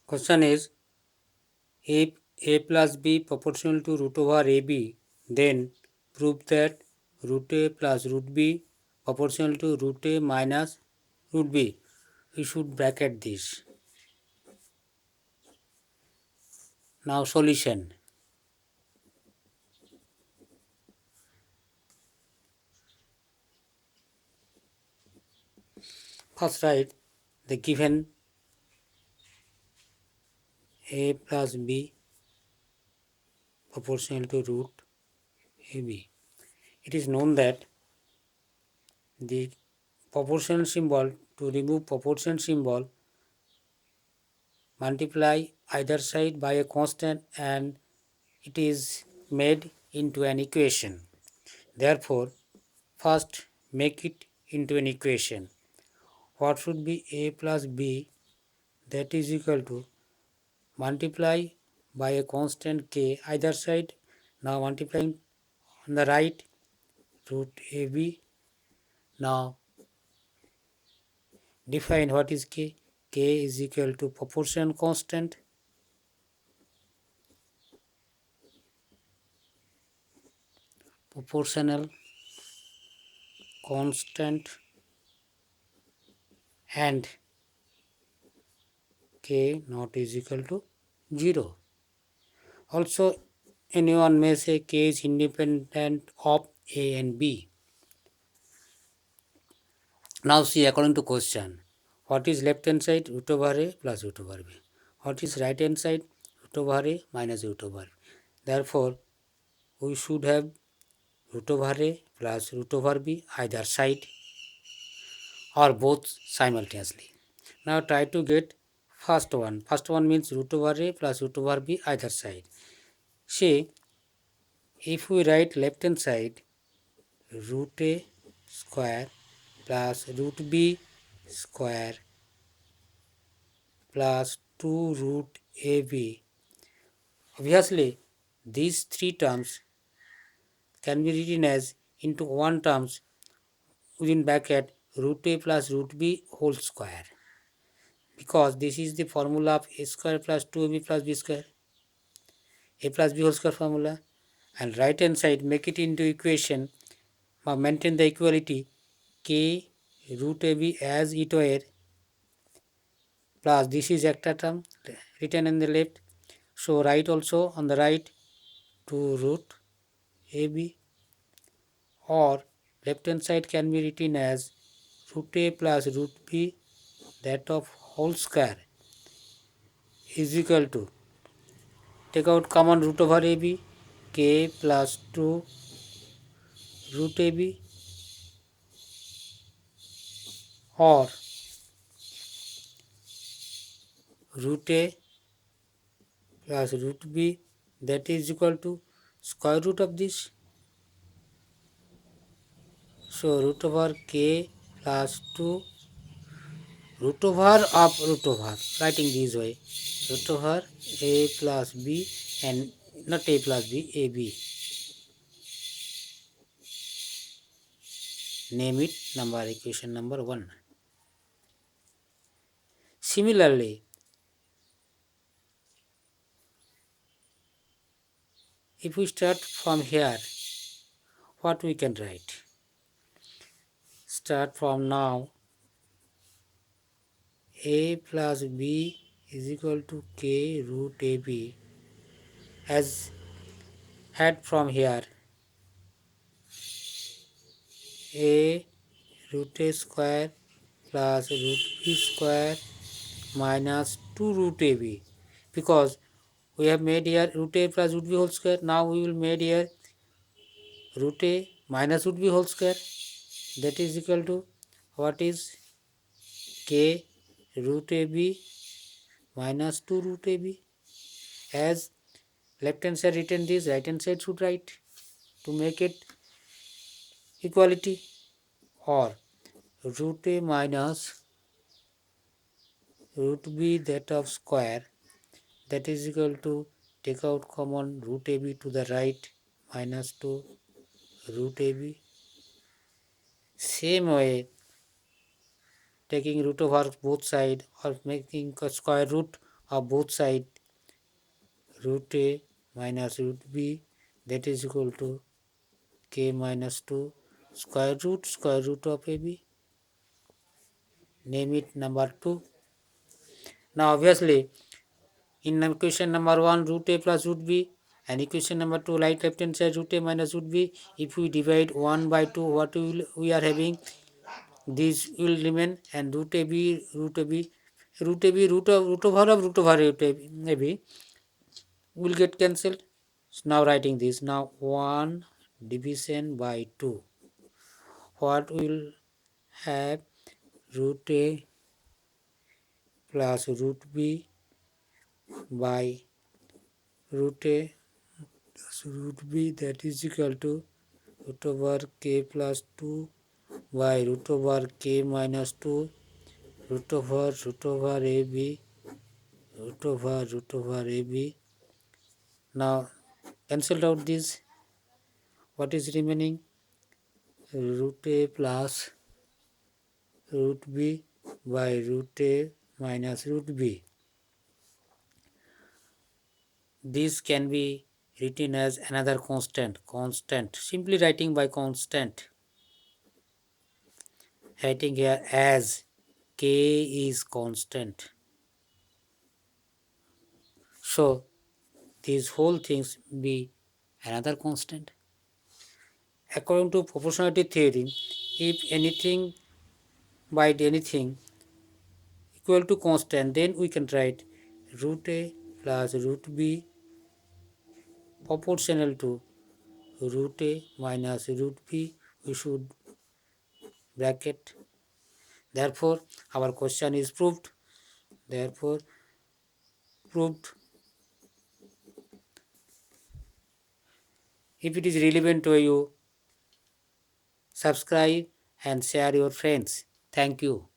Question is, if a plus b proportional to root over ab, then prove that root a plus root b proportional to root a minus root b. We should bracket this. Now solution. First write the given a plus b proportional to root ab. It is known that the proportion symbol, to remove proportion symbol, multiply either side by a constant and it is made into an equation. Therefore, first make it into an equation. What should be a plus b? That is equal to multiply by a constant k either side. Now multiplying on the right, root ab. Now define what is k. K is equal to proportion constant. Proportional constant and k not is equal to 0. Also, anyone may say k is independent of a and b. Now see, according to question, what is left hand side? Root over a plus root over b. What is right hand side? Root over a minus root over b. Therefore, we should have root over a plus root over b either side or both simultaneously. Now try to get first one. First one means root over a plus root over b either side. See, if we write left hand side, root a square plus root b square plus 2 root ab. Obviously, these three terms can be written as into one terms within bracket root a plus root b whole square, because this is the formula of a square plus 2ab plus b square, a plus b whole square formula, and right hand side make it into equation, maintain the equality k root ab as it were, plus this is extra term written in the left, so write also on the right 2 root ab, or left hand side can be written as root a plus root b that of whole square is equal to, take out common root over ab, k plus 2 root ab, or root a plus root b that is equal to square root of this. So root over k plus 2 root over of root over, writing this way, root over a plus b and not a plus b, ab. Name it number equation number 1. Similarly, if we start from here, what we can write? Start from now, a plus b is equal to k root ab, as head from here, a root a square plus root b square minus 2 root ab, because we have made here root a plus root b whole square. Now we will made here root a minus root b whole square, that is equal to what is k root ab minus 2 root ab. As left hand side written this, right hand side should write to make it equality, or root a minus root b that of square, that is equal to, take out common root ab to the right, minus 2 root ab. Same way, taking root over both side or making a square root of both sides root a minus root b, that is equal to k minus 2 square root of ab. Name it number 2. Now obviously in equation number 1 root a plus root b, and equation number 2 right left hand side root a minus root b. If we divide 1 by 2, what we are having, this will remain, and root a b root a b root a b root over of root over a b will get cancelled. So now writing this, now 1 division by 2, what will have, root a plus root b by root a plus root b, that is equal to root over k plus 2 by root over k minus 2 root over ab root over ab. Now cancel out this, what is remaining, root a plus root b by root a minus root b. This can be written as another constant, simply writing by constant, writing here as k is constant. So these whole things be another constant. According to proportionality theory, if anything by anything equal to constant, then we can write root a plus root b proportional to root a minus root b. We should bracket. Therefore our question is proved. Therefore proved. If it is relevant to you, subscribe and share your friends. Thank you.